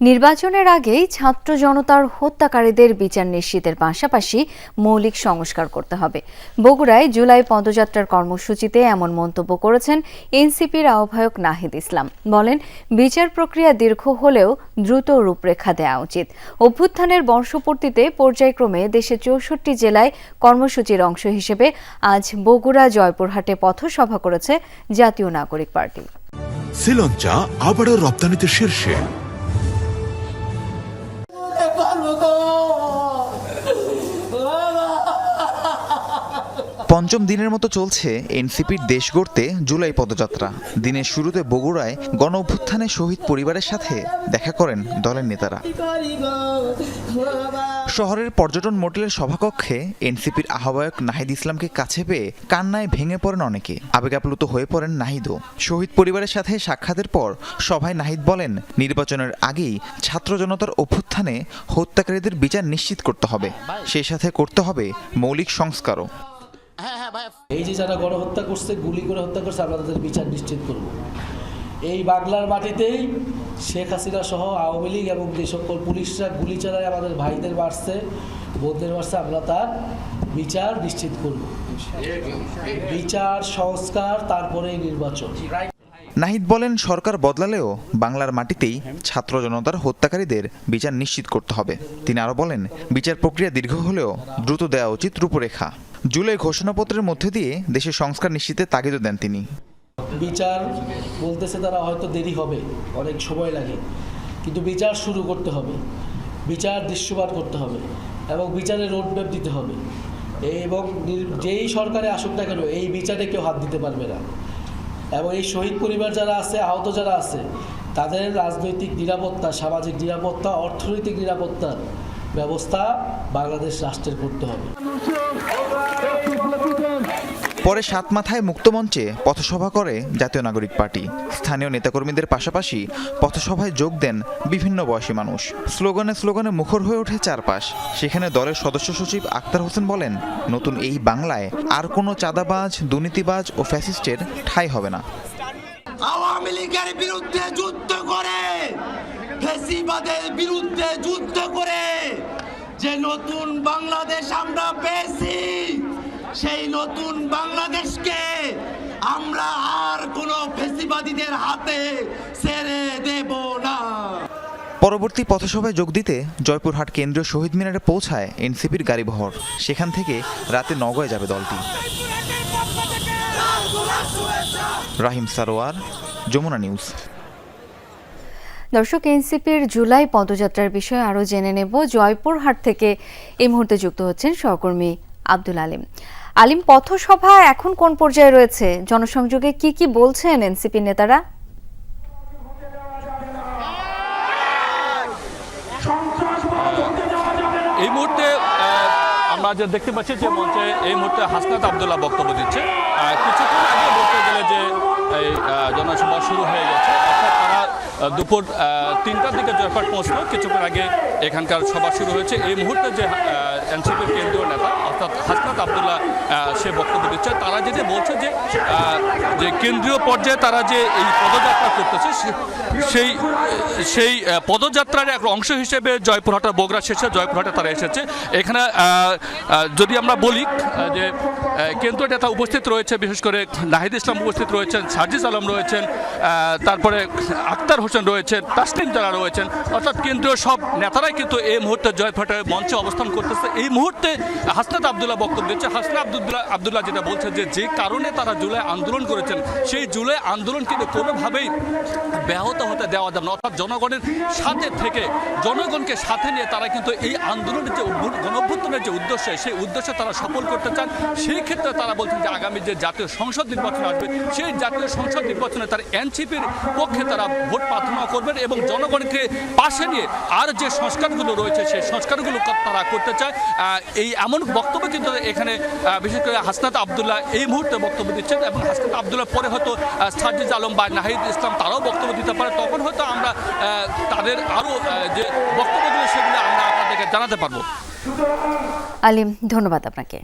নির্বাচনের আগেই ছাত্র জনতার হত্যাকারীদের বিচার নিশ্চিতের পাশাপাশি মৌলিক সংস্কার করতে হবে। বগুড়ায় জুলাই পদযাত্রার কর্মসূচিতে এমন মন্তব্য করেছেন এনসিপির আহ্বায়ক নাহিদ ইসলাম। বলেন, বিচার প্রক্রিয়া দীর্ঘ হলেও দ্রুত রূপরেখা দেওয়া উচিত। অভ্যুত্থানের বর্ষপূর্তিতে পর্যায়ক্রমে দেশের ৬৪ জেলায় কর্মসূচির অংশ হিসেবে আজ বগুড়া জয়পুরহাটে পথসভা করেছে জাতীয় নাগরিক পার্টি। শ্রীলঙ্কা আবারও রপ্তানিতে শীর্ষে। পঞ্চম দিনের মতো চলছে এনসিপির দেশ গড়তে জুলাই পদযাত্রা। দিনের শুরুতে বগুড়ায় গণ অভ্যুত্থানে শহীদ পরিবারের সাথে দেখা করেন দলের নেতারা। শহরের পর্যটন মোটেলের সভাকক্ষে এনসিপির আহ্বায়ক নাহিদ ইসলামকে কাছে পেয়ে কান্নায় ভেঙে পড়েন অনেকে। আবেগাপ্লুত হয়ে পড়েন নাহিদও। শহীদ পরিবারের সাথে সাক্ষাতের পর সভায় নাহিদ বলেন, নির্বাচনের আগেই ছাত্র জনতার অভ্যুত্থানে হত্যাকারীদের বিচার নিশ্চিত করতে হবে, সেই সাথে করতে হবে মৌলিক সংস্কারও। এই যে যারা গণহত্যা করছে, গুলি করে হত্যা করছে, আমরা তাদের বিচার নিশ্চিত করব। এই বাংলার মাটিতেই শেখ হাসিনা সহ আওয়ামী লীগ এবং যে সকল পুলিশরা গুলি চালায় আমাদের ভাইদের মারছে, বোনদের মারছে, আমরা তার বিচার নিশ্চিত করব। বিচার, সংস্কার, তারপরে নির্বাচন। নাহিদ বলেন, সরকার বদলালেও বাংলার মাটিতেই ছাত্র জনতার হত্যাকারীদের বিচার নিশ্চিত করতে হবে। তিনি আরও বলেন, বিচার প্রক্রিয়া দীর্ঘ হলেও দ্রুত দেওয়া উচিত রূপরেখা। জুলাই ঘোষণাপত্রের মধ্যে দিয়ে দেশের সংস্কার নিশ্চিতের তাগিদও দেন তিনি। বিচার বলতেছে তারা হয়তো দেরি হবে, অনেক সময় লাগে, কিন্তু বিচার শুরু করতে হবে, বিচার দৃশ্যমান করতে হবে এবং বিচারের রোডম্যাপ দিতে হবে। এবং যেই সরকারে আসুক না কেন এই বিচারে কেউ হাত দিতে পারবে না। এবং এই শহীদ পরিবার যারা আছে, আহত যারা আছে, তাদের রাজনৈতিক নিরাপত্তা, সামাজিক নিরাপত্তা, অর্থনৈতিক নিরাপত্তার ব্যবস্থা বাংলাদেশ রাষ্ট্রের করতে হবে। পরে সাতমাথায় মুক্তমঞ্চে পথসভা করে জাতীয় নাগরিক পার্টি। স্থানীয় নেতাকর্মীদের পাশাপাশি পথসভায় যোগ দেন বিভিন্ন বয়সী মানুষ। স্লোগানে স্লোগানে মুখর হয়ে ওঠে চারপাশ। সেখানে দলের সদস্য সচিব আক্তার হোসেন বলেন, নতুন এই বাংলায় আর কোনো চাঁদাবাজ, দুর্নীতিবাজ ও ফ্যাসিস্টের ঠাঁই হবে না। আওয়ামী লীগের বিরুদ্ধে যুদ্ধ করে, ফ্যাসিবাদের বিরুদ্ধে যুদ্ধ করে যে নতুন বাংলাদেশ আমরা পেয়েছি, সেই নতুন বাংলাদেশকে আমরা আর কোনো ফ্যাসিবাদীদের হাতে ছেড়ে দেব না। পরবর্তী পথসভায় যোগ দিতে জয়পুরহাট কেন্দ্রীয় শহীদ মিনারে পৌঁছায় এনসিপির গাড়িবহর। সেখান থেকে রাতে নগয়ে যাবে দলটি। রাহিম সারোয়ার, যমুনা নিউজ। দর্শক, এনসিপির জুলাই পদযাত্রার বিষয়ে আরও জেনে নেব। জয়পুরহাট থেকে এই মুহূর্তে যুক্ত হচ্ছেন সহকর্মী আব্দুল আলিম। আলিম, পথসভা এখন কোন পর্যায়ে রয়েছে? জনসংযোগে কি কি বলছেন এনসিপি নেতারা? এই মুহূর্তে আমরা যে দেখতে পাচ্ছি যে মঞ্চে এই মুহূর্তে হাসনাত আব্দুল্লাহ বক্তব্য দিচ্ছে। কিছুক্ষণ আগে বলতে গেলে যে এই জনসভা শুরু হয়ে গেছে, অর্থাৎ তারা দুপুর 3টার দিকে জয়পুরহাট পৌঁছলো। কিছুক্ষণ আগে এখানকার সভা শুরু হয়েছে। এই মুহূর্তে যে এনসিপির কেন্দ্রীয় নেতা অর্থাৎ হাসনাত আব্দুল্লাহ সে বক্তব্য দিচ্ছে। তারা যেটা বলছে যে কেন্দ্রীয় পর্যায়ে তারা যে এই পদযাত্রা করতেছে, সেই পদযাত্রার এক অংশ হিসেবে জয়পুরহাটের বগুড়া শেষে জয়পুরহাটে তারা এসেছে। এখানে যদি আমরা বলি যে কেন্দ্রীয় নেতা উপস্থিত রয়েছে, বিশেষ করে নাহিদ ইসলাম উপস্থিত রয়েছেন, সার্জিস আলম রয়েছেন, তারপরে আক্তার হোসেন রয়েছেন, তাসলিম যারা রয়েছেন, অর্থাৎ কেন্দ্রীয় সব নেতারাই কিন্তু এই মুহূর্তে জয়পুরহাটের মঞ্চে অবস্থান করতেছে। এই মুহূর্তে হাসনাত আব্দুল্লাহ বক্তব্য দিচ্ছে। হাসনাত আব্দুল্লাহ যেটা বলছেন যে কারণে তারা জুলাই আন্দোলন করেছেন, সেই জুলাই আন্দোলন কিন্তু কোনোভাবেই ব্যাহত হতে দেওয়া যাবে না। অর্থাৎ জনগণের সাথে থেকে জনগণকে সাথে নিয়ে তারা কিন্তু এই আন্দোলনের যে গণঅভ্যুত্থানের যে উদ্দেশ্য, সেই উদ্দেশ্যে তারা সফল করতে চান। সেই ক্ষেত্রে তারা বলছেন যে আগামী যে জাতীয় সংসদ নির্বাচন আসবে, সেই জাতীয় সংসদ নির্বাচনে তারা এনসিপির পক্ষে তারা ভোট প্রার্থনা করবেন এবং জনগণকে পাশে নিয়ে আর যে সংস্কারগুলো রয়েছে সেই সংস্কারগুলো তারা করতে চায়। এই এমন বক্তব্য কিন্তু এখানে বিশেষ করে হাসনাত আব্দুল্লাহ এই মুহূর্তে বক্তব্য দিচ্ছেন এবং হাসনাত আব্দুল্লাহ পরে হয়তো সার্জিস আলম বা নাহিদ ইসলাম তারাও বক্তব্য দিতে পারে। তখন হয়তো আমরা তাদের আরও যে বক্তব্যগুলো সেগুলো আমরা আপনাদেরকে জানাতে পারবো। আলিম, ধন্যবাদ আপনাকে।